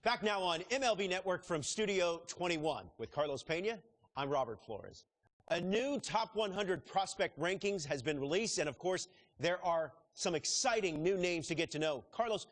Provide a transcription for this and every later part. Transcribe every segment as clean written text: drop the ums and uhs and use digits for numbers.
Back now on MLB Network from Studio 21 with Carlos Pena. I'm Robert Flores. A new top 100 prospect rankings has been released, and of course, there are some exciting new names to get to know. Carlos.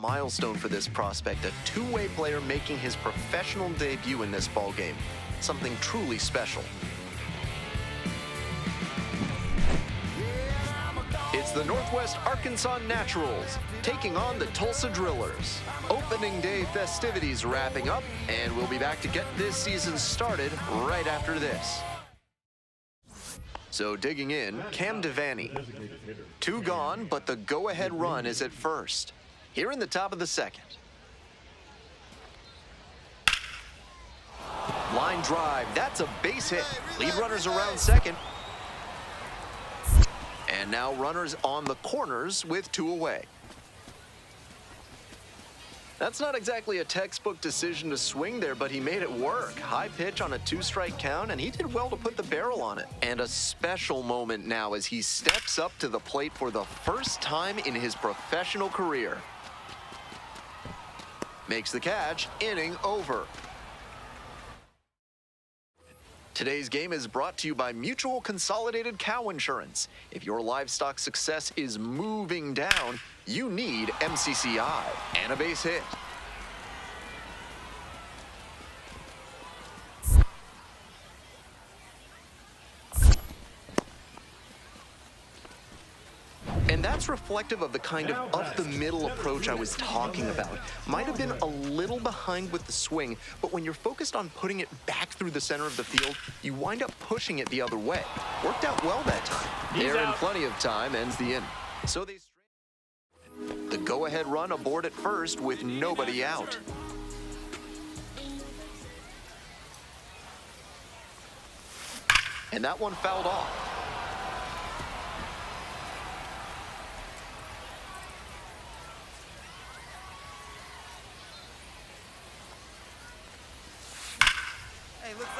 Milestone for this prospect, a two-way player making his professional debut in this ballgame. Something truly special. It's the Northwest Arkansas Naturals taking on the Tulsa Drillers. Opening day festivities wrapping up, and we'll be back to get this season started right after this. So digging in, Cam Devaney. Two gone, but the go-ahead run is at first. Here in the top of the second. Line drive, that's a base hit. Lead runners around second. And now runners on the corners with two away. That's not exactly a textbook decision to swing there, but he made it work. High pitch on a two-strike count, and he did well to put the barrel on it. And a special moment now as he steps up to the plate for the first time in his professional career. Makes the catch, inning over. Today's game is brought to you by Mutual Consolidated Cow Insurance. If your livestock success is moving down, you need MCCI and a base hit. And that's reflective of the kind of up-the-middle approach I was talking about. Might have been a little behind with the swing, but when you're focused on putting it back through the center of the field, you wind up pushing it the other way. Worked out well that time. There in plenty of time ends the inning. So they the go-ahead run aboard at first with nobody out. And that one fouled off.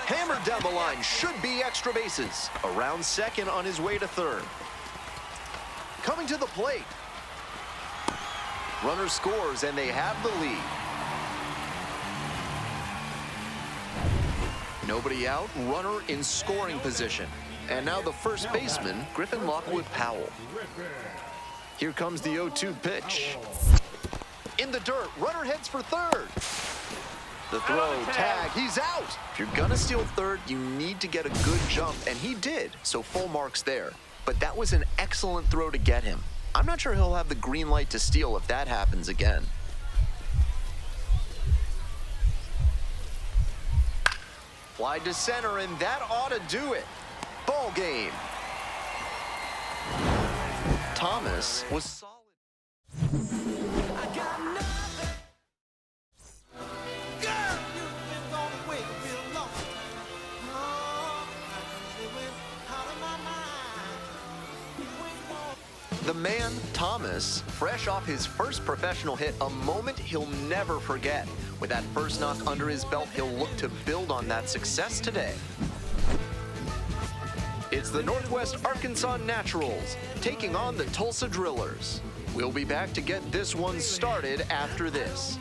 Hammered down the line, should be extra bases. Around second on his way to third. Coming to the plate. Runner scores and they have the lead. Nobody out, runner in scoring position. And now the first baseman, Griffin Lockwood Powell. Here comes the 0-2 pitch. In the dirt, runner heads for third. The throw, tag, he's out. If you're gonna steal third, you need to get a good jump, and he did, so full marks there. But that was an excellent throw to get him. I'm not sure he'll have the green light to steal if that happens again. Fly to center, and that ought to do it. Ball game. Thomas was solid. The man, Thomas, fresh off his first professional hit, a moment he'll never forget. With that first knock under his belt, he'll look to build on that success today. It's the Northwest Arkansas Naturals taking on the Tulsa Drillers. We'll be back to get this one started after this.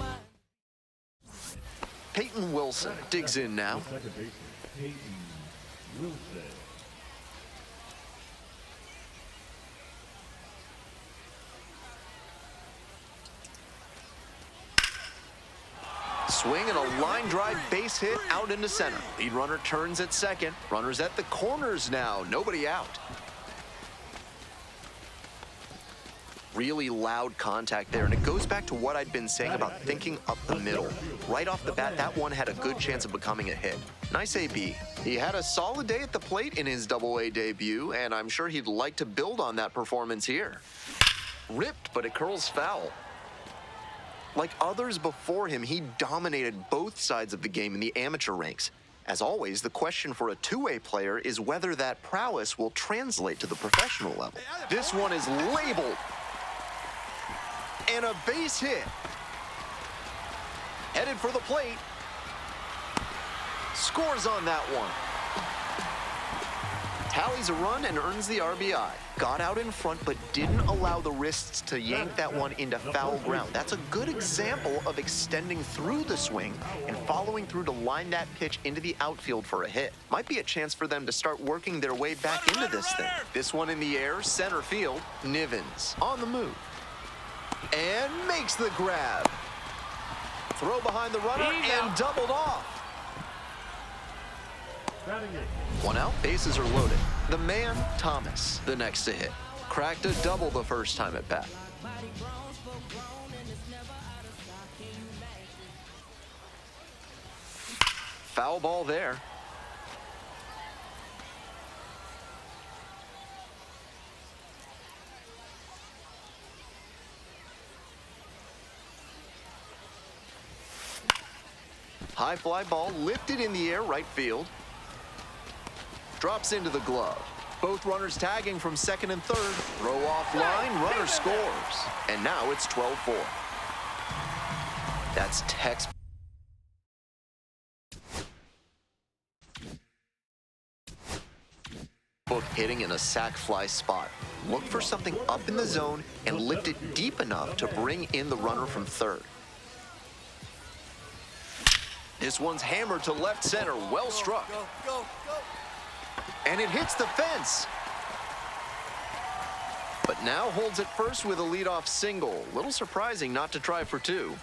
Peyton Wilson digs in now. Swing and a line drive base hit out into center. Lead runner turns at second. Runners at the corners now. Nobody out. Really loud contact there, and it goes back to what I'd been saying about thinking up the middle. Right off the bat, that one had a good chance of becoming a hit. Nice AB. He had a solid day at the plate in his Double-A debut, and I'm sure he'd like to build on that performance here. Ripped, but it curls foul. Like others before him, he dominated both sides of the game in the amateur ranks. As always, the question for a two-way player is whether that prowess will translate to the professional level. This one is labeled. And a base hit. Headed for the plate. Scores on that one. Tallies a run and earns the RBI. Got out in front, but didn't allow the wrists to yank that one into foul ground. That's a good example of extending through the swing and following through to line that pitch into the outfield for a hit. Might be a chance for them to start working their way back into this thing. This one in the air, center field. Nivens on the move. And makes the grab. Throw behind the runner and doubled off. One out, bases are loaded. The man, Thomas, the next to hit. Cracked a double the first time at bat. Foul ball there. High fly ball lifted in the air, right field. Drops into the glove. Both runners tagging from second and third. Throw off line, runner scores. And now it's 12-4. That's text. Book hitting in a sac fly spot. Look for something up in the zone and lift it deep enough to bring in the runner from third. This one's hammered to left center, well struck. Go. And it hits the fence. But now holds it first with a leadoff single. Little surprising not to try for two.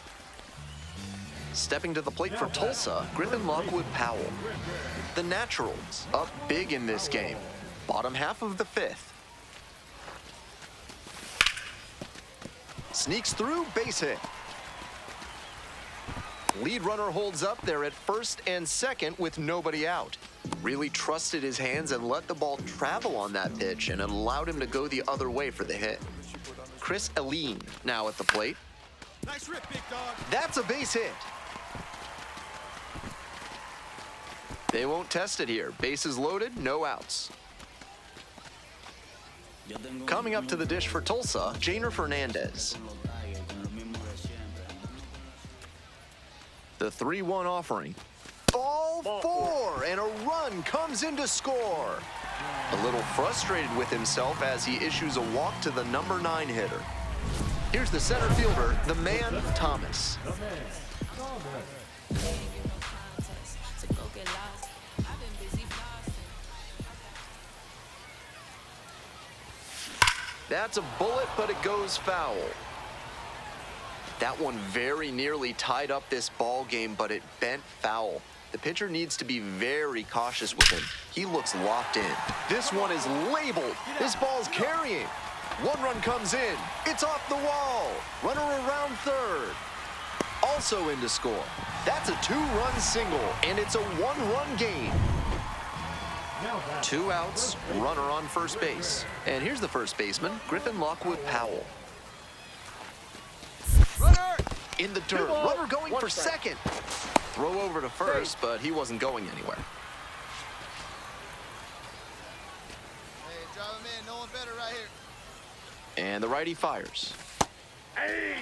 Stepping to the plate for Tulsa, Griffin Lockwood Powell. The Naturals up big in this game. Bottom half of the fifth. Sneaks through, base hit. Lead runner holds up there at first and second with nobody out. Really trusted his hands and let the ball travel on that pitch, and it allowed him to go the other way for the hit. Chris Aline now at the plate. Nice rip, big dog. That's a base hit. They won't test it here. Bases loaded, no outs. Coming up to the dish for Tulsa, Janer Fernandez. The 3-1 offering. Ball four, and a run comes in to score. A little frustrated with himself as he issues a walk to the number 9 hitter. Here's the center fielder, the man, Thomas. That's a bullet, but it goes foul. That one very nearly tied up this ball game, but it bent foul. The pitcher needs to be very cautious with him. He looks locked in. This one is labeled. This ball's carrying. One run comes in. It's off the wall. Runner around third. Also in to score. That's a 2-run single, and it's a 1-run game. 2 outs, runner on first base. And here's the first baseman, Griffin Lockwood Powell. Runner! In the dirt, runner going for second. Throw over to first, but he wasn't going anywhere. Hey, drive him in. No one better right here. And the righty fires. Hey!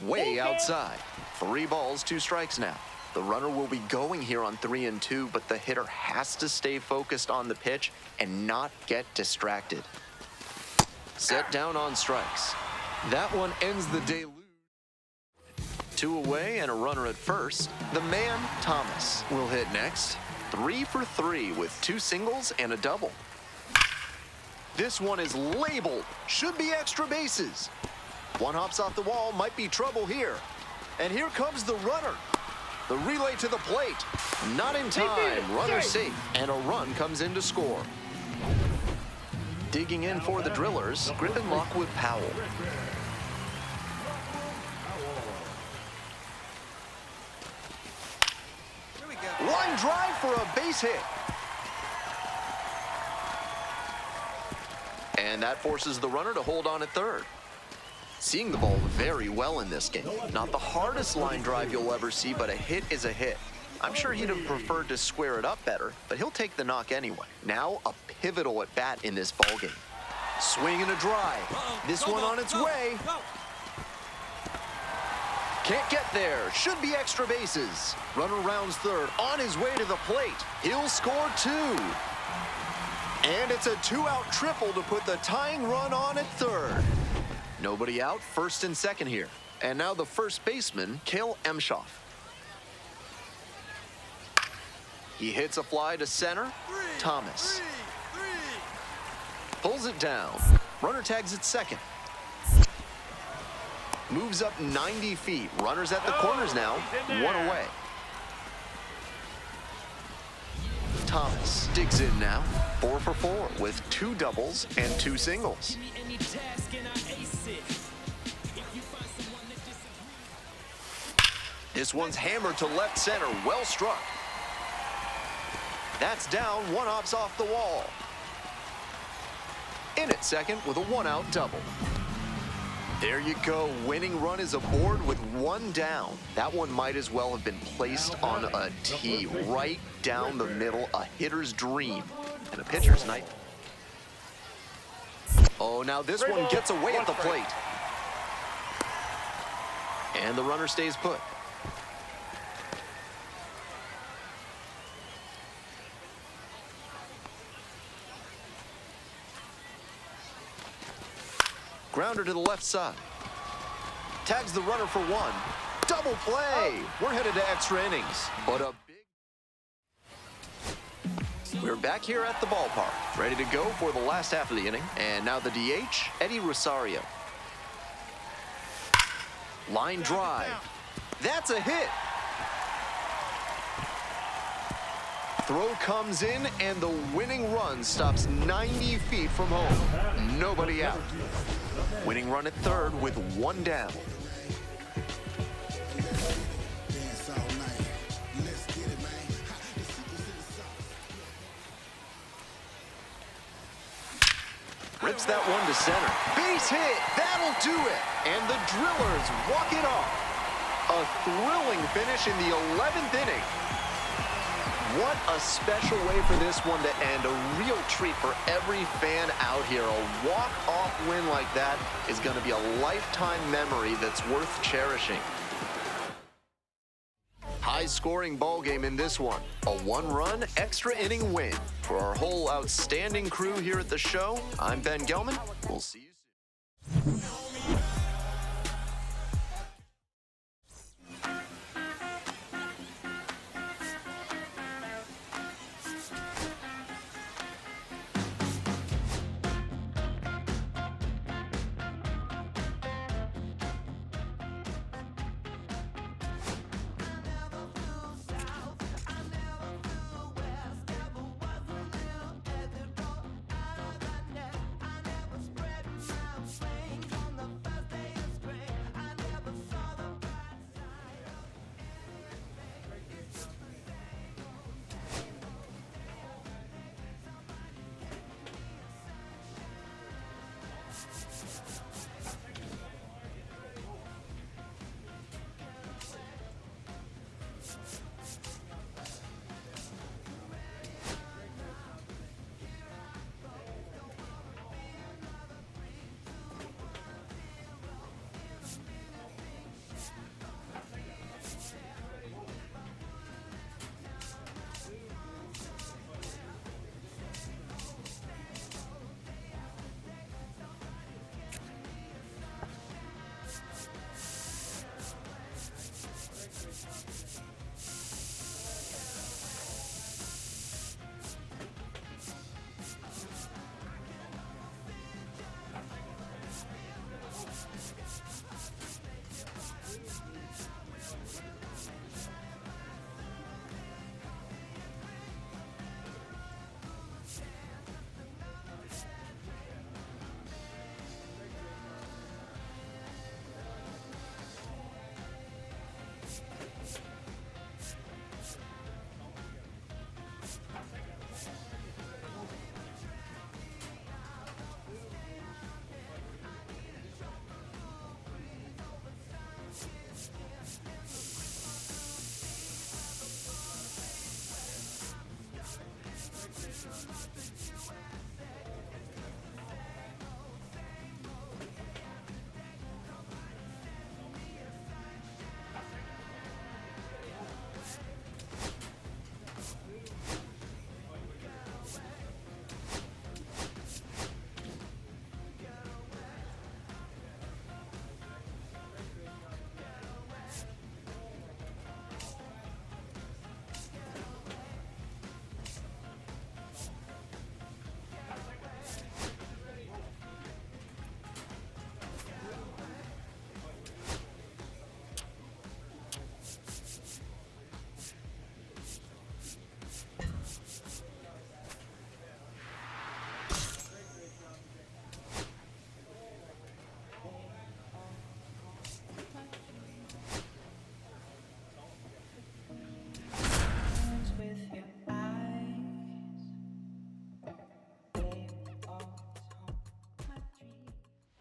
Way outside. 3 balls, 2 strikes now. The runner will be going here on 3-2, but the hitter has to stay focused on the pitch and not get distracted. Set down on strikes. That one ends the day loose. 2 away and a runner at first. The man, Thomas, will hit next. 3 for 3 with 2 singles and a double. This one is labeled. Should be extra bases. One hops off the wall, might be trouble here. And here comes the runner. The relay to the plate. Not in time. Runner safe. And a run comes in to score. Digging in for the Drillers, Griffin Lockwood Powell. Line drive for a base hit. And that forces the runner to hold on at third. Seeing the ball very well in this game. Not the hardest line drive you'll ever see, but a hit is a hit. I'm sure he'd have preferred to square it up better, but he'll take the knock anyway. Now a pivotal at bat in this ballgame. Swing and a drive. This one on its way. Can't get there. Should be extra bases. Runner rounds third, on his way to the plate. He'll score 2. And it's a 2-out triple to put the tying run on at third. Nobody out, first and second here. And now the first baseman, ty&shy. He hits a fly to center. Thomas pulls it down. Runner tags at second. Moves up 90 feet. Runners at the corners now. 1 away. Thomas digs in now. 4 for 4 with 2 doubles and 2 singles. This one's hammered to left center. Well struck. That's down. 1 hops off the wall. In at second with a 1-out double. There you go. Winning run is aboard with 1 down. That one might as well have been placed on a tee right down the middle. A hitter's dream and a pitcher's night. Oh, now this one gets away at the plate. And the runner stays put. Grounder to the left side. Tags the runner for 1. Double play. We're headed to extra innings. But a big... We're back here at the ballpark, ready to go for the last half of the inning. And now the DH, Eddie Rosario. Line drive. That's a hit. Throw comes in, and the winning run stops 90 feet from home. Nobody out. Winning run at third with 1 down. Rips that one to center. Base hit. That'll do it. And the Drillers walk it off. A thrilling finish in the 11th inning. What a special way for this one to end. A real treat for every fan out here. A walk-off win like that is going to be a lifetime memory that's worth cherishing. High-scoring ball game in this one. A 1-run extra inning win. For our whole outstanding crew here at the show, I'm Ben Gelman. We'll see you soon.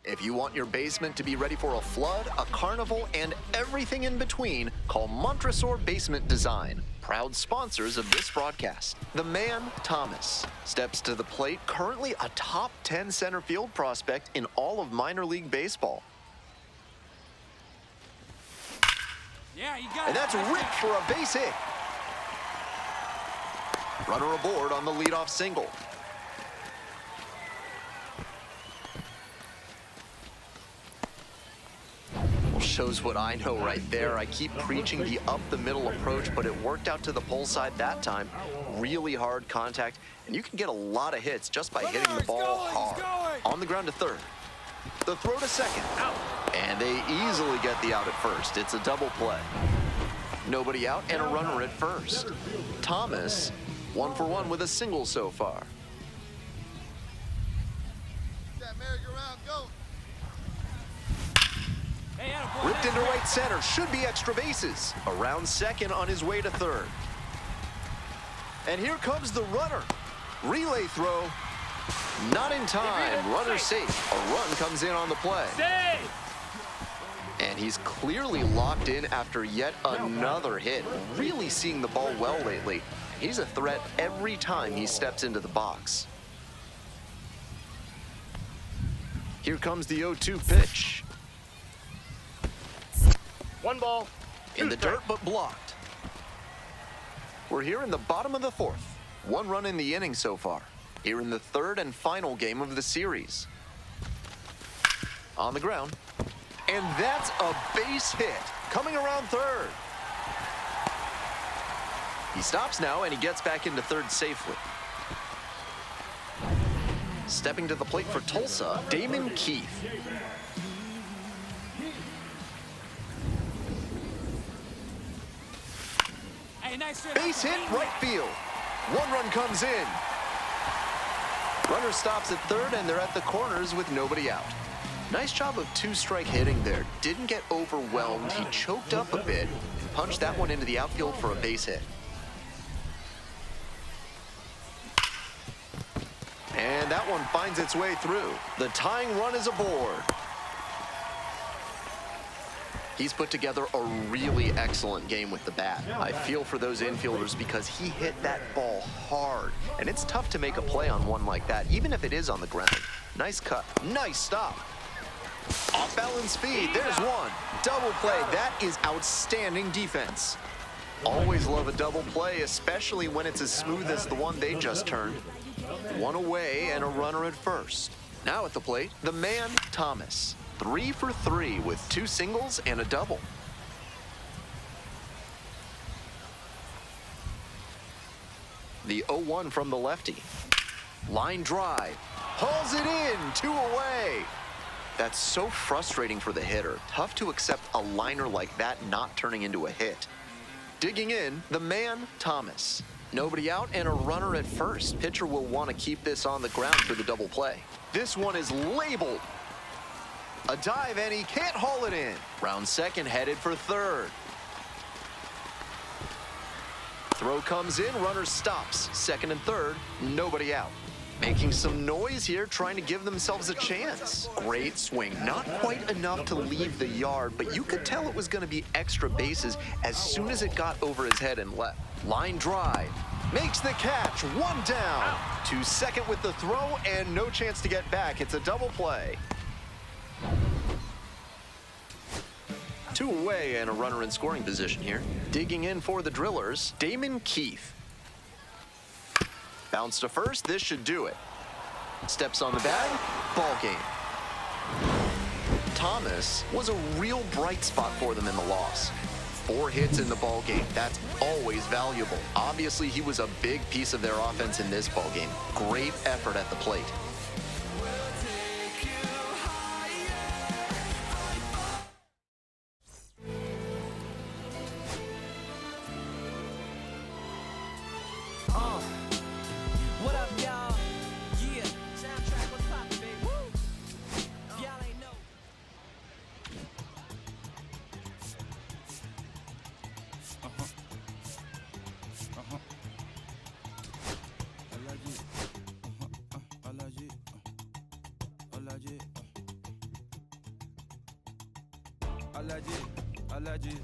If you want your basement to be ready for a flood, a carnival, and everything in between, call Montresor Basement Design, proud sponsors of this broadcast. The man, Thomas, steps to the plate, currently a top 10 center field prospect in all of minor league baseball. Yeah, you got it. And that's ripped for a base hit. Runner aboard on the leadoff single. Well, shows what I know right there. I keep preaching the up-the-middle approach, but it worked out to the pull side that time. Really hard contact, and you can get a lot of hits just by hitting the ball hard. On the ground to third. The throw to second. Out. And they easily get the out at first. It's a double play. Nobody out and a runner at first. Thomas, 1 for 1 with a single so far. That merry-go-round, go. Hey, attaboy. Ripped into right center, should be extra bases. Around second on his way to third. And here comes the runner. Relay throw. Not in time. Runner safe. A run comes in on the play. Save. And he's clearly locked in after yet another hit. Really seeing the ball well lately. He's a threat every time he steps into the box. Here comes the 0-2 pitch. 1 ball. In the dirt, but blocked. We're here in the bottom of the fourth. 1 run in the inning so far. Here in the third and final game of the series. On the ground. And that's a base hit. Coming around third. He stops now, and he gets back into third safely. Stepping to the plate for Tulsa, Damon Keith. Hey, nice hit. Base hit, right field. 1 run comes in. Runner stops at third, and they're at the corners with nobody out. Nice job of 2-strike hitting there. Didn't get overwhelmed. He choked up a bit and punched that one into the outfield for a base hit. And that one finds its way through. The tying run is aboard. He's put together a really excellent game with the bat. I feel for those infielders because he hit that ball hard. And it's tough to make a play on one like that, even if it is on the ground. Nice cut. Nice stop. Off balance speed. There's one. Double play. That is outstanding defense. Always love a double play, especially when it's as smooth as the one they just turned. 1 away and a runner at first. Now at the plate, the man, Thomas. 3 for 3 with 2 singles and a double. The 0-1 from the lefty. Line drive. Hauls it in. 2 away. That's so frustrating for the hitter. Tough to accept a liner like that not turning into a hit. Digging in, the man, Thomas. Nobody out and a runner at first. Pitcher will want to keep this on the ground for the double play. This one is labeled. A dive, and he can't haul it in. Round second, headed for third. Throw comes in, runner stops. Second and third, nobody out. Making some noise here, trying to give themselves a chance. Great swing. Not quite enough to leave the yard, but you could tell it was going to be extra bases as soon as it got over his head and left. Line drive. Makes the catch. 1 down. To second with the throw, and no chance to get back. It's a double play. 2 away and a runner in scoring position here. Digging in for the Drillers, Damon Keith. Bounce to first, this should do it. Steps on the bag, ball game. Thomas was a real bright spot for them in the loss. 4 hits in the ball game, that's always valuable. Obviously, he was a big piece of their offense in this ball game. Great effort at the plate. What up, y'all? Yeah, soundtrack, what's poppin', baby? Woo! Y'all ain't know. I like it. I like it. allergy, allergy,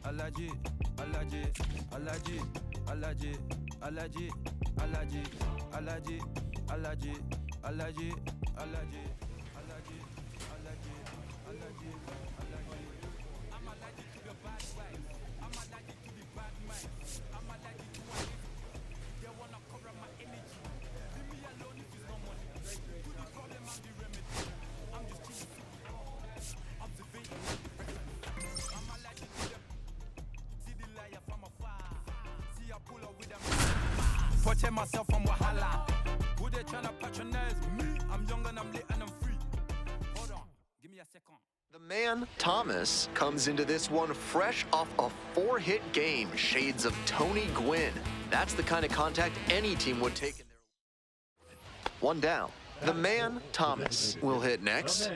allergy, allergy, allergy, allergy, allergy, allergy, allergy, allergy, allergy, allergy, allergy, allergy, allergy, allergy. I'm allergic to the bad vibes. I'm allergic to the bad minds. I'm allergic to my they wanna cover my energy. Leave me alone if it's no money. To the problem, I'm the remedy. I'm just chilling. Observation. I'm allergic to the see the liar from afar. See I pull up with them. Protect myself from Wahala. Who they tryna patronize me? I'm young and I'm lit and I'm free. Hold on, give me a second. The man, Thomas, comes into this one fresh off a 4-hit game, shades of Tony Gwynn. That's the kind of contact any team would take in their... One down. The man, Thomas, will hit next.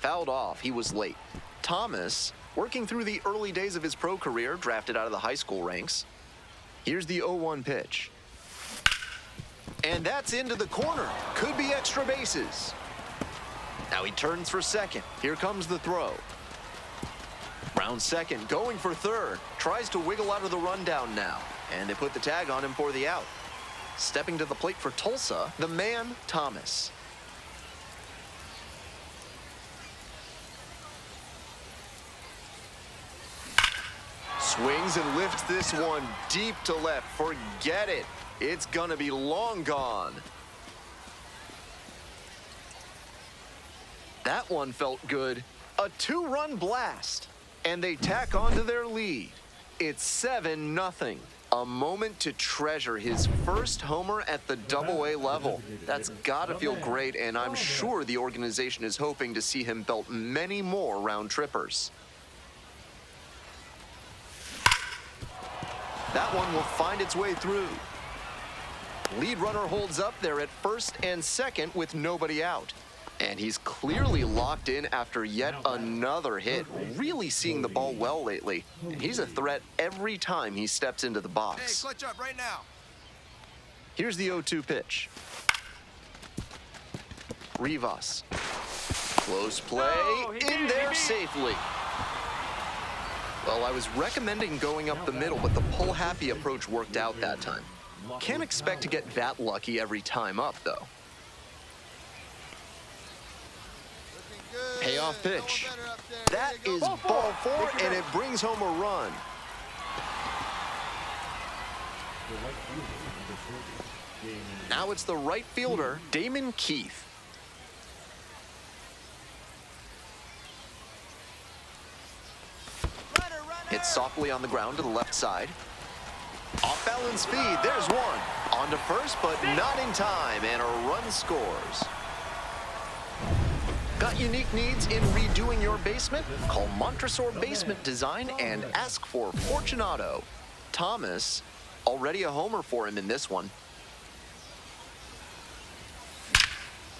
Fouled off, he was late. Thomas, working through the early days of his pro career, drafted out of the high school ranks. Here's the 0-1 pitch. And that's into the corner. Could be extra bases. Now he turns for second. Here comes the throw. Round second, going for third. Tries to wiggle out of the rundown now. And they put the tag on him for the out. Stepping to the plate for Tulsa, the man, Thomas. Swings and lifts this one deep to left. Forget it. It's gonna be long gone. That one felt good. A 2-run blast. And they tack on to their lead. It's 7-0. A moment to treasure, his first homer at the Double-A level. That's gotta feel great, and I'm sure the organization is hoping to see him belt many more round trippers. That one will find its way through. Lead runner holds up there at first and second with nobody out. And he's clearly locked in after yet another hit. Really seeing the ball well lately. And he's a threat every time he steps into the box. Hey, clutch up right now. Here's the 0-2 pitch. Rivas. Close play. In there safely. Well, I was recommending going up the middle, but the pull-happy approach worked out that time. Can't expect to get that lucky every time up, though. Looking good. Payoff pitch. Going better up there. That There you is go. ball 4, and it brings home a run. Now it's the right fielder, Damon Keith. Hits softly on the ground to the left side. Off balance feed, there's one. On to first, but not in time, and a run scores. Got unique needs in redoing your basement? Call Montresor Basement Design and ask for Fortunato. Thomas, already a homer for him in this one.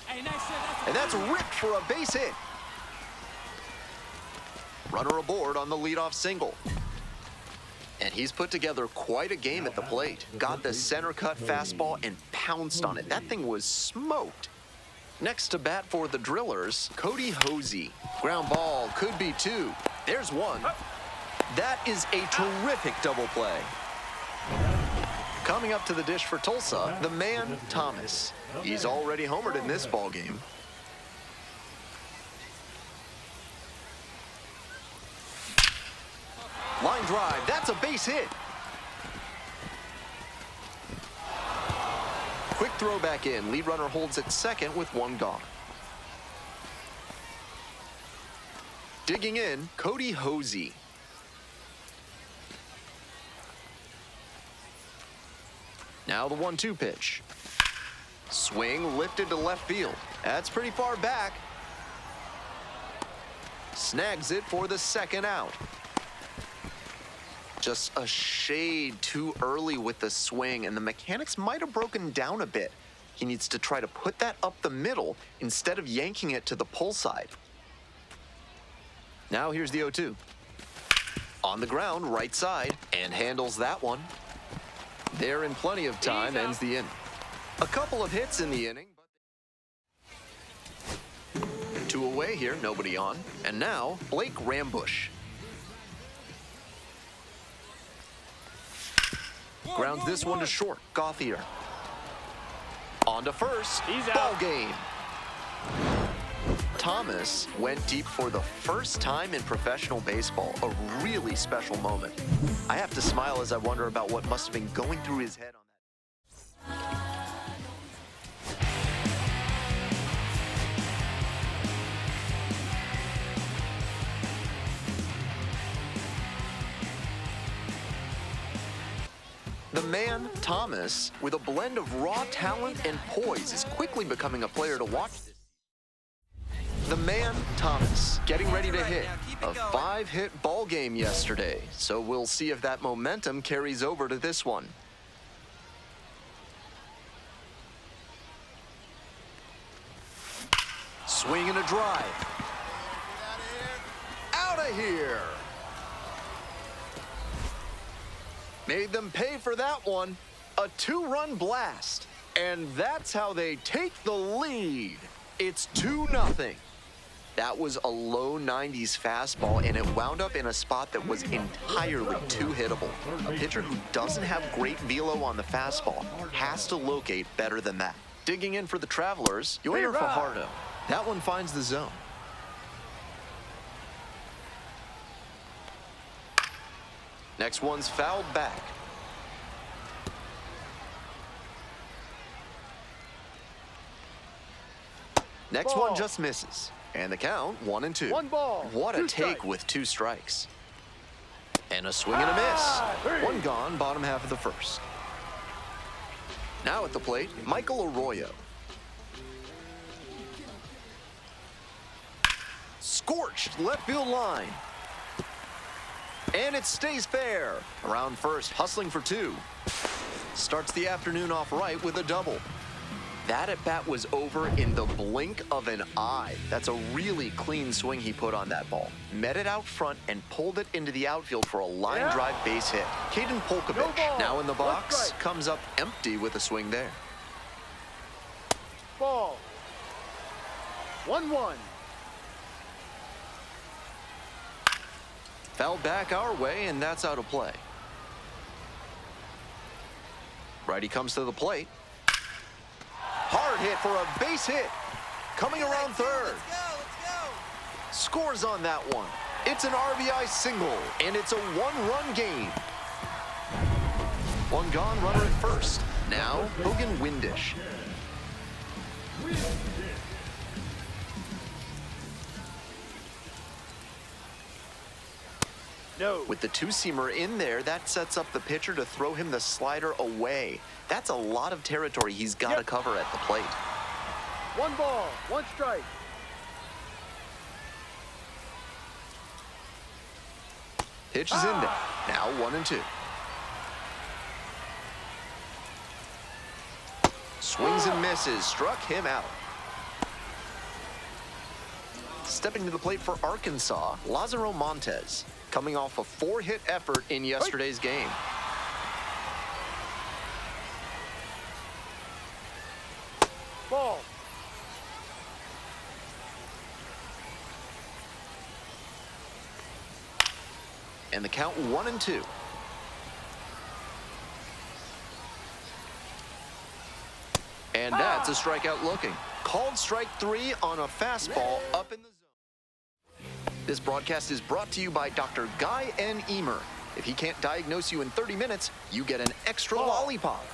Hey, nice shot. And that's ripped for a base hit. Runner aboard on the leadoff single. And he's put together quite a game at the plate. Got the center cut fastball and pounced on it. That thing was smoked. Next to bat for the Drillers, Cody Hosey. Ground ball, could be 2. There's 1. That is a terrific double play. Coming up to the dish for Tulsa, the man, Thomas. He's already homered in this ballgame. Line drive, that's a base hit. Quick throw back in. Lead runner holds at second with 1 gone. Digging in, Cody Hosey. Now the 1-2 pitch. Swing lifted to left field. That's pretty far back. Snags it for the second out. Just a shade too early with the swing, and the mechanics might have broken down a bit. He needs to try to put that up the middle instead of yanking it to the pull side. Now here's the 0-2. On the ground, right side, and handles that one. There in plenty of time, ends the inning. A couple of hits in the inning. away here, nobody on. And now, Blake Rambush. Grounds this one to short, Gauthier. On to first, ball game. Thomas went deep for the first time in professional baseball, a really special moment. I have to smile as I wonder about what must have been going through his head on that. The man, Thomas, with a blend of raw talent and poise, is quickly becoming a player to watch this. The man, Thomas, getting ready to hit a 5-hit ball game yesterday, so we'll see if that momentum carries over to this one. Swing and a drive. Out of here. Made them pay for that one. A 2-run blast. And that's how they take the lead. It's 2-0. That was a low 90s fastball, and it wound up in a spot that was entirely too hittable. A pitcher who doesn't have great velo on the fastball has to locate better than that. Digging in for the Travelers, Yoyer Fajardo. That one finds the zone. Next one's fouled back. Next one just misses. And the count, 1-2. 1 ball. What a 2 take strikes. with 2 strikes. And a swing and a miss. 1 gone, bottom half of the first. Now at the plate, Michael Arroyo. Scorched left field line. And it stays fair. Around first, hustling for 2. Starts the afternoon off right with a double. That at-bat was over in the blink of an eye. That's a really clean swing he put on that ball. Met it out front and pulled it into the outfield for a line drive base hit. Caden Polkovich, now in the box, comes up empty with a swing there. Ball. 1-1. Fouled back our way, and that's out of play. Righty comes to the plate. Hard hit for a base hit. Coming around third. Let's go. Scores on that one. It's an RBI single, and it's a 1-run game. 1 gone, runner at first. Now, Hogan Windish. No. With the 2-seamer in there, that sets up the pitcher to throw him the slider away. That's a lot of territory he's got to cover at the plate. 1 ball, 1 strike. Pitch is in there. Now 1-2. Swings and misses. Struck him out. Stepping to the plate for Arkansas, Lázaro Montes, coming off a 4-hit effort in yesterday's game. Ball. And the count 1-2. And that's a strikeout looking. Called strike 3 on a fastball up in the zone. This broadcast is brought to you by Dr. Guy N. Emer. If he can't diagnose you in 30 minutes, you get an extra lollipop.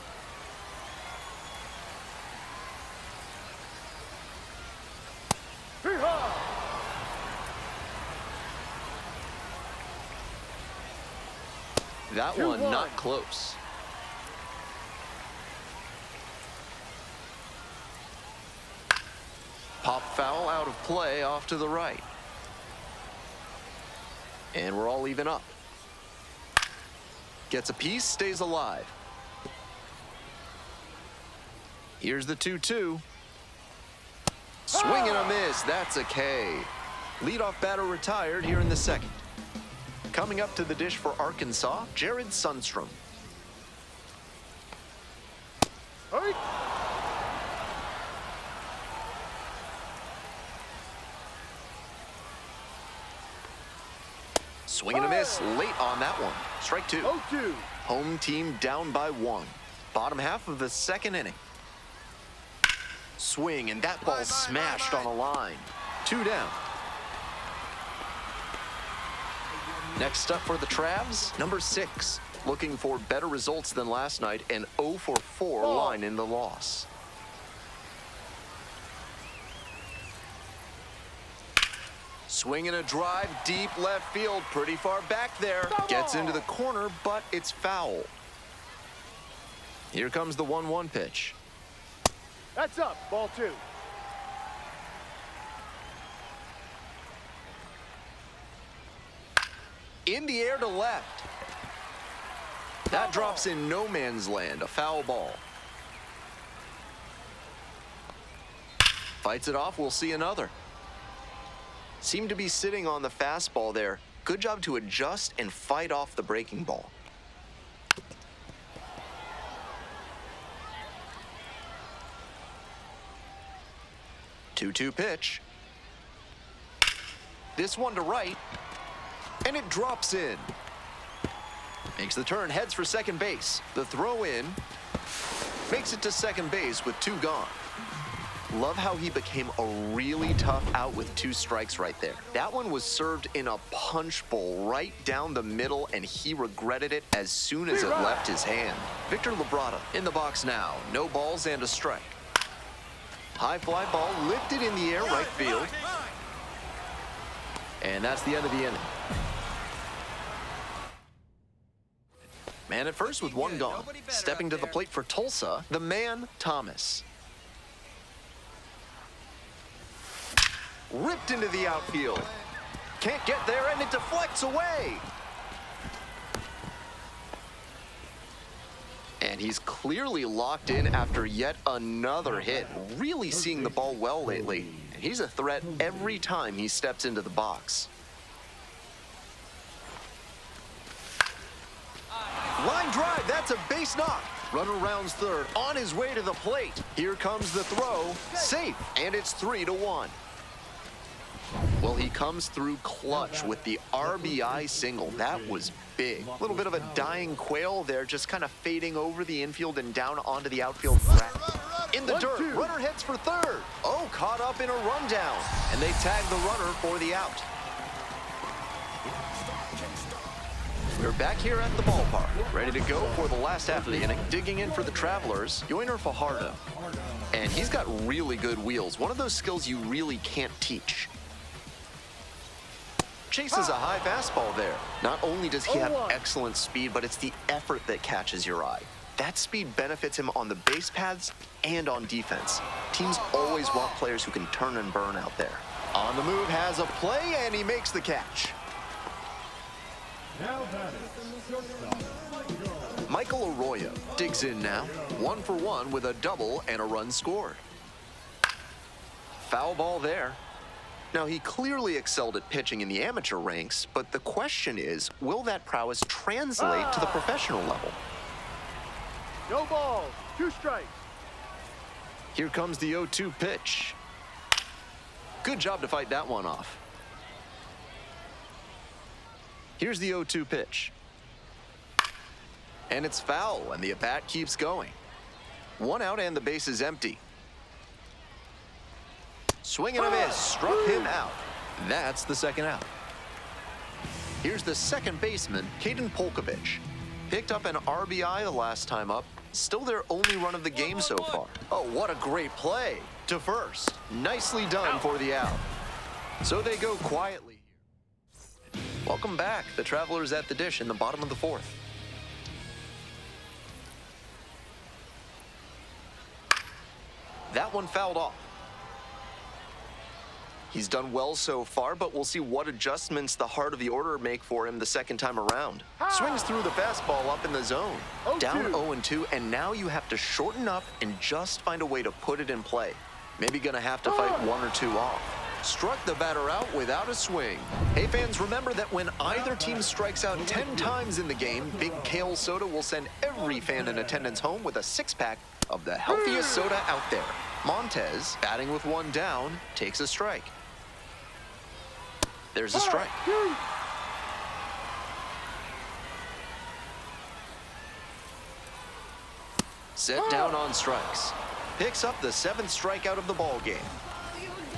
That one not close. Pop foul out of play off to the right. And we're all even up. Gets a piece, stays alive. Here's the 2-2. Swing and a miss, that's a K. Leadoff batter retired here in the second. Coming up to the dish for Arkansas, Jared Sundstrom. Swing and a miss late on that one. Strike two. 0-2. Home team down by one. Bottom half of the second inning. Swing, and that ball smashed on a line. 2 down. Next up for the Travs, number 6. Looking for better results than last night, an 0-for-4 line in the loss. Swing and a drive, deep left field, pretty far back there. Gets into the corner, but it's foul. Here comes the 1-1 pitch. That's up. Ball 2. In the air to left. That drops in no man's land, a foul ball. Fights it off, we'll see another. Seemed to be sitting on the fastball there. Good job to adjust and fight off the breaking ball. Two-two pitch. This one to right, and it drops in. Makes the turn, heads for second base. The throw in makes it to second base with 2 gone. Love how he became a really tough out with 2 strikes right there. That one was served in a punch bowl right down the middle, and he regretted it as soon as it left his hand. Victor Labrada in the box now. No balls and a strike. High fly ball lifted in the air right field. And that's the end of the inning. Man at first with 1 gone. Stepping to the plate for Tulsa, the man, Thomas. Ripped into the outfield. Can't get there, and it deflects away. And he's clearly locked in after yet another hit. Really seeing the ball well lately. And he's a threat every time he steps into the box. Line drive, that's a base knock. Runner rounds third, on his way to the plate. Here comes the throw, safe, and it's 3-1. Well, he comes through clutch with the RBI single. That was big. A little bit of a dying quail there, just kind of fading over the infield and down onto the outfield track. In the dirt, runner heads for third. Oh, caught up in a rundown, and they tag the runner for the out. We're back here at the ballpark, ready to go for the last half of the inning. Digging in for the Travelers, Yoiner Fajardo. And he's got really good wheels, one of those skills you really can't teach. Chases a high fastball there. Not only does he have excellent speed, but it's the effort that catches your eye. That speed benefits him on the base paths and on defense. Teams always want players who can turn and burn out there. On the move, has a play, and he makes the catch. Michael Arroyo digs in now, 1 for 1 with a double and a run scored. Foul ball there. Now, he clearly excelled at pitching in the amateur ranks, but the question is, will that prowess translate to the professional level? No balls. 2 strikes. Here comes the 0-2 pitch. Good job to fight that one off. Here's the 0-2 pitch. And it's foul, and the at-bat keeps going. 1 out and the base is empty. Swing and a miss, struck him out. That's the second out. Here's the second baseman, Caden Polkovich. Picked up an RBI the last time up. Still their only run of the game so far. Oh, what a great play. To first. Nicely done for the out. So they go quietly. Welcome back. The Travelers at the dish in the bottom of the 4th. That one fouled off. He's done well so far, but we'll see what adjustments the heart of the order make for him the second time around. Swings through the fastball up in the zone. Down 0-2, and now you have to shorten up and just find a way to put it in play. Maybe gonna have to fight 1 or 2 off. Struck the batter out without a swing. Hey fans, remember that when either team strikes out 10 times in the game, Big Kale Soda will send every fan in attendance home with a 6-pack of the healthiest soda out there. Montez, batting with 1 down, takes a strike. There's a strike. Set down on strikes. Picks up the 7th strikeout of the ball game.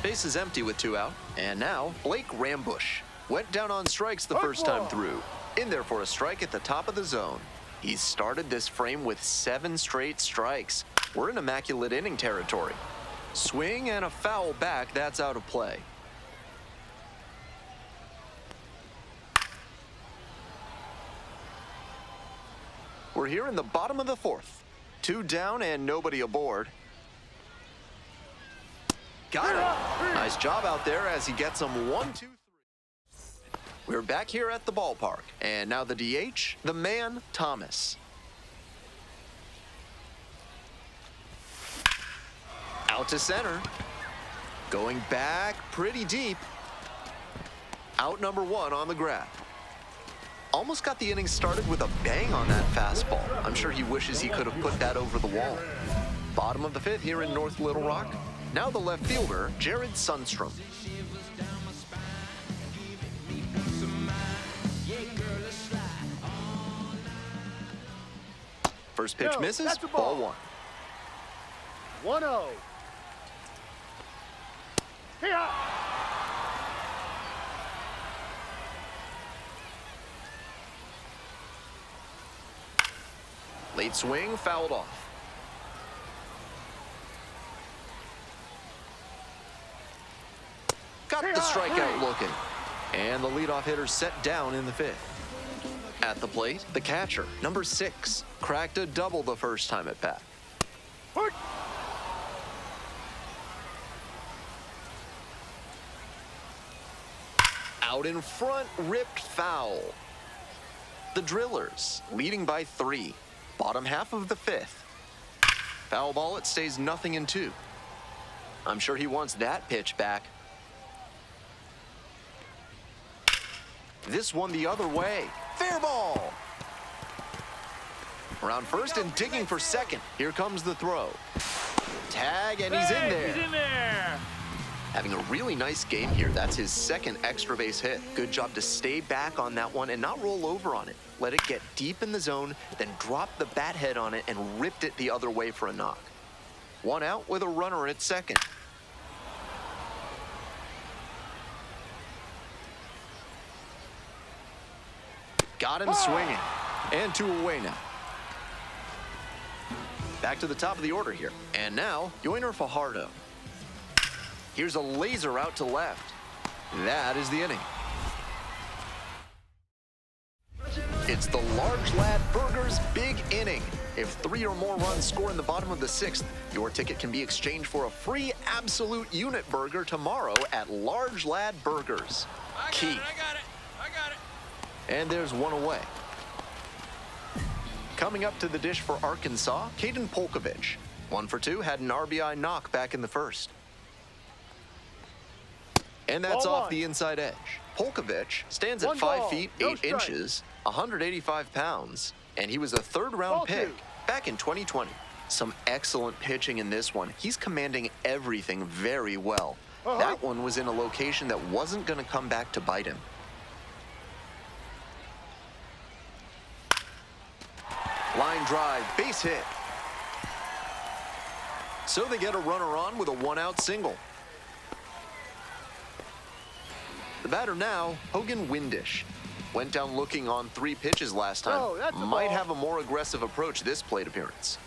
Base is empty with 2 out. And now, Blake Rambush. Went down on strikes the first time through. In there for a strike at the top of the zone. He's started this frame with 7 straight strikes. We're in immaculate inning territory. Swing and a foul back, that's out of play. We're here in the bottom of the 4th. 2 down and nobody aboard. Got it. Nice job out there as he gets him 1, 2, 3. We're back here at the ballpark. And now the DH, the man, Thomas. Out to center. Going back pretty deep. Out number 1 on the grab. Almost got the inning started with a bang on that fastball. I'm sure he wishes he could have put that over the wall. Bottom of the 5th here in North Little Rock. Now the left fielder, Jared Sundstrom. First pitch misses, ball 1. 1-0. Here. Late swing, fouled off. Got the strikeout looking. And the leadoff hitter set down in the 5th. At the plate, the catcher, number 6, cracked a double the first time at bat. Out in front, ripped foul. The Drillers, leading by 3. Bottom half of the 5th. Foul ball, it stays 0-2. I'm sure he wants that pitch back. This one the other way. Fair ball. Around first and digging for second. Here comes the throw. Tag, and he's in there. He's in there. Having a really nice game here. That's his 2nd extra base hit. Good job to stay back on that one and not roll over on it. Let it get deep in the zone, then drop the bat head on it and ripped it the other way for a knock. 1 out with a runner at second. Got him swinging. And 2 away now. Back to the top of the order here. And now, Yoiner Fajardo. Here's a laser out to left. That is the inning. It's the Large Lad Burgers Big Inning. If 3 or more runs score in the bottom of the 6th, your ticket can be exchanged for a free absolute unit burger tomorrow at Large Lad Burgers. Key. I got it. And there's 1 away. Coming up to the dish for Arkansas, Caden Polkovich. 1 for 2, had an RBI knock back in the 1st. And that's off the inside edge. Polkovich stands at 5 feet 8 inches, 185 pounds, and he was a 3rd-round pick back in 2020. Some excellent pitching in this one. He's commanding everything very well. That one was in a location that wasn't going to come back to bite him. Line drive, base hit. So they get a runner on with a 1-out single. The batter now, Hogan Windish. Went down looking on 3 pitches last time. Might have a more aggressive approach this plate appearance.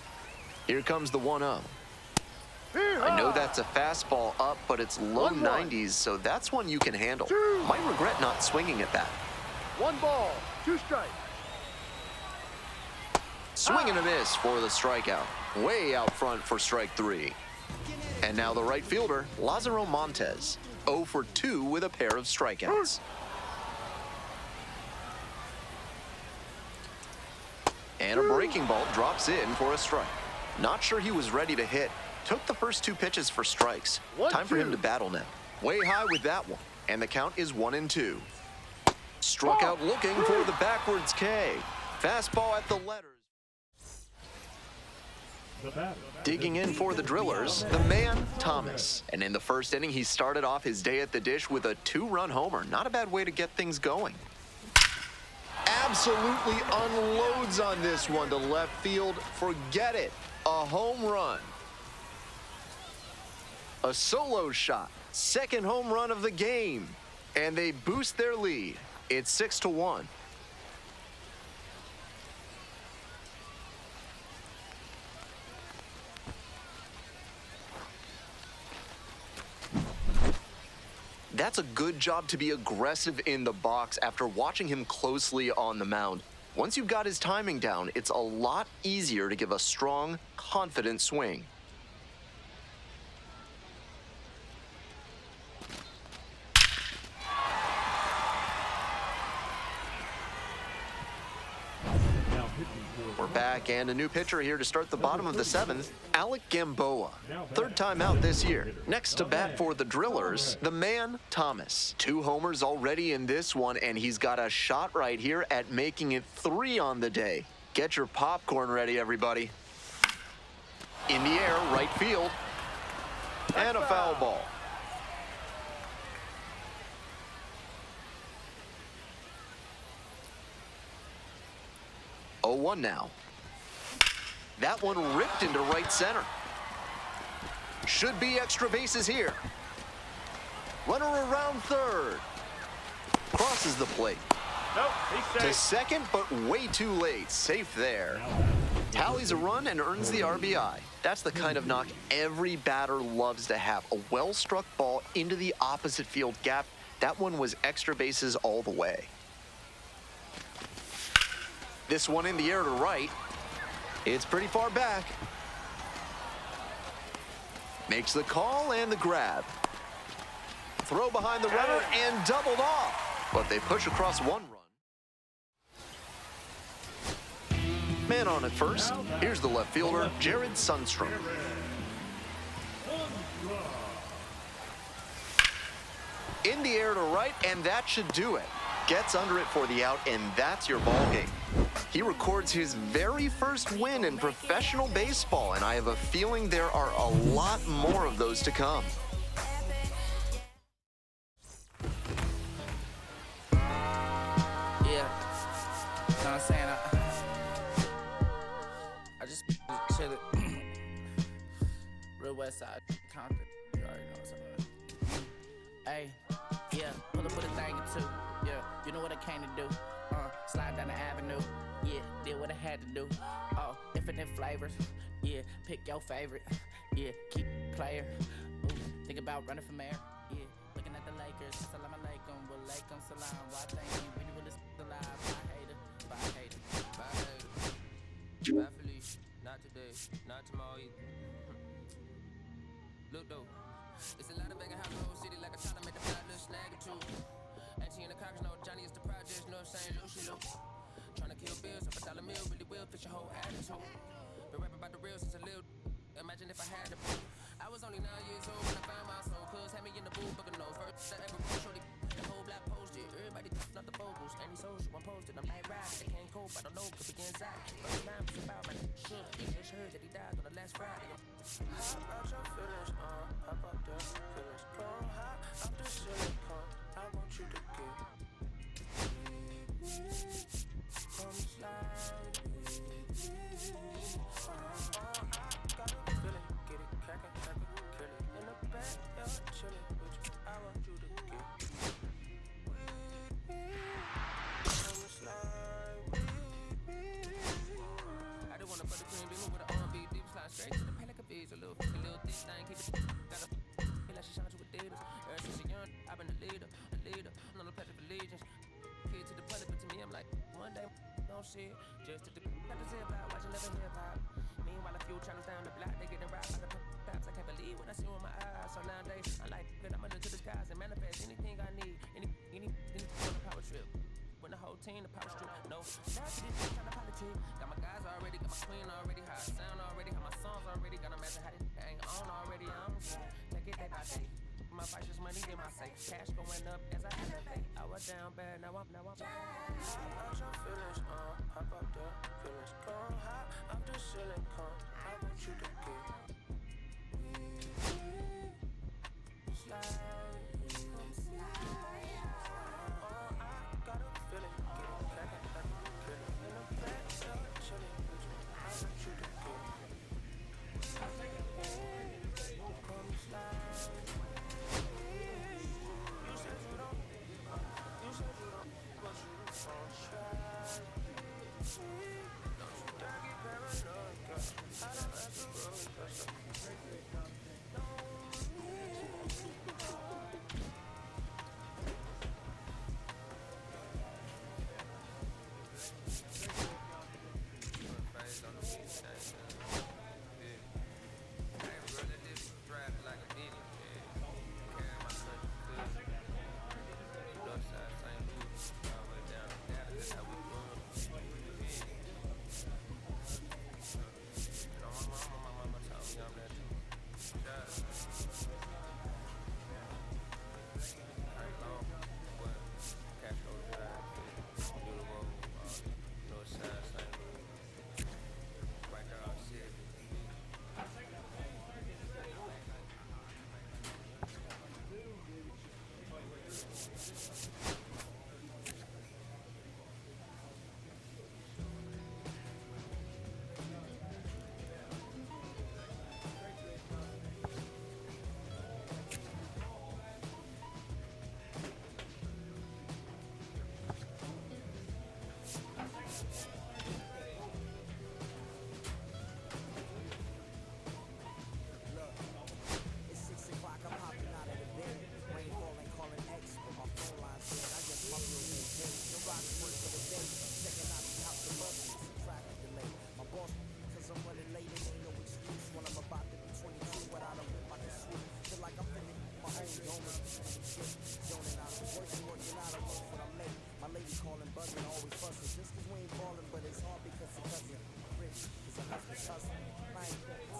Here comes the 1-0. I know that's a fastball up, but it's low 90s, so that's one you can handle. Might regret not swinging at that. 1 ball, 2 strikes. Swing and a miss for the strikeout. Way out front for strike 3. And now the right fielder, Lázaro Montes. 0 for 2 with a pair of strikeouts. And a breaking ball drops in for a strike. Not sure he was ready to hit. Took the first 2 pitches for strikes. Time for him to battle now. Way high with that one. And the count is 1-2. Struck out looking for the backwards K. Fastball at the letters. Digging in for the Drillers, the man, Thomas. And in the 1st inning, he started off his day at the dish with a 2-run homer. Not a bad way to get things going. Absolutely unloads on this one to left field. Forget it. A home run. A solo shot. Second home run of the game. And they boost their lead. It's 6-1. That's a good job to be aggressive in the box after watching him closely on the mound. Once you've got his timing down, it's a lot easier to give a strong, confident swing. We're back, and a new pitcher here to start the bottom of the seventh, Alec Gamboa. Third time out this year. Next to bat for the Drillers, the man, Thomas. 2 homers already in this one, and he's got a shot right here at making it 3 on the day. Get your popcorn ready, everybody. In the air, right field. And a foul ball. Oh, 1 now. That one ripped into right center. Should be extra bases here. Runner around third. Crosses the plate. Nope, he's To safe. second, but way too late. Safe there. Tallies a run and earns the RBI. That's the kind of knock every batter loves to have. A well-struck ball into the opposite field gap. That one was extra bases all the way. This one in the air to right. It's pretty far back. Makes the call and the grab. Throw behind the runner and doubled off. But they push across 1 run. Man on at first. Here's the left fielder, Jared Sundstrom. In the air to right, and that should do it. Gets under it for the out, and that's your ball game. He records his very first win in professional baseball, and I have a feeling there are a lot more of those to come. Yeah. You know what I'm saying? I just chillin'. Real West Side, Compton. You already know what's up. Hey, yeah, pull up with a thing or two. Yeah, you know what I came to do. Slide down the avenue. Yeah, did what I had to do. Oh, infinite flavors. Yeah, pick your favorite. Yeah, keep player. Ooh, think about running for mayor. Yeah, looking at the Lakers. Salam alaikum, walaikum salam. Why thank you? Really, really alive. I hate it. Bye, hate it. Bye, hate it. Bye, Felice. Not today. Not tomorrow either. Look though, it's a lot of banging house in the whole city like I try to make the fly little snag or two. Auntie in the Congress, no Johnny is the project, no St. Lucie, look. Trying to kill bills, up $1 meal, really will fix your whole attitude. Been rapping about the real since a little. Imagine if I had to prove. I was only 9 years old when I found my soul. Cuz had me in the booth, booking no first. I ever wrote, shorty, the whole block posted. Everybody not the vocals, any social, I'm posted. I'm night ride, they can't cope, I don't know, could be inside. First time was about my should. Just heard that he died on the last Friday. How about your feelings, how about the feelings? Come high up the silicone, I want you to get. Come slide with me. I got a feeling, get it crackin', kill it. In the back, chillin' with you, I want you to get. Come slide with me. I just wanna put the cream beam with the R&B deep slide straight to the panic of beats. A little thick thing, keep it. Got a feel like she shine to Adidas. Ever since a young, I've been a leader. I'm on the pledge of allegiance. Kid to the public, but to me, I'm like, one day, don't shit. Just to the got the zip out, watching never hip hop. Meanwhile, a few channels down the block, they getting robbed by the cops. I can't believe what I see with my eyes. So nowadays, I like that I'm gonna look to the skies and manifest anything I need. Anything on the power trip. When the whole team, the power strip. No, that's it, trying to politic. Got my guys already, got my queen already, how I sound already, how my songs already. Got them as a how they hang on already. I don't care. Take it day by day. My vice is money in my safe. Cash going up as I elevate. I was down bad, now I'm How about your feelings, how about the feelings? Come high up the silicone, I want you to get. Slide. I got a feeling, get it crackin', kill it. In the back, chillin' with you, I want you to get. Zoning out, working out, I work when I'm late. My lady calling, buzzing, always fussing. Just 'cause we ain't ballin', but it's hard because the cousin rich is a husband's hustle.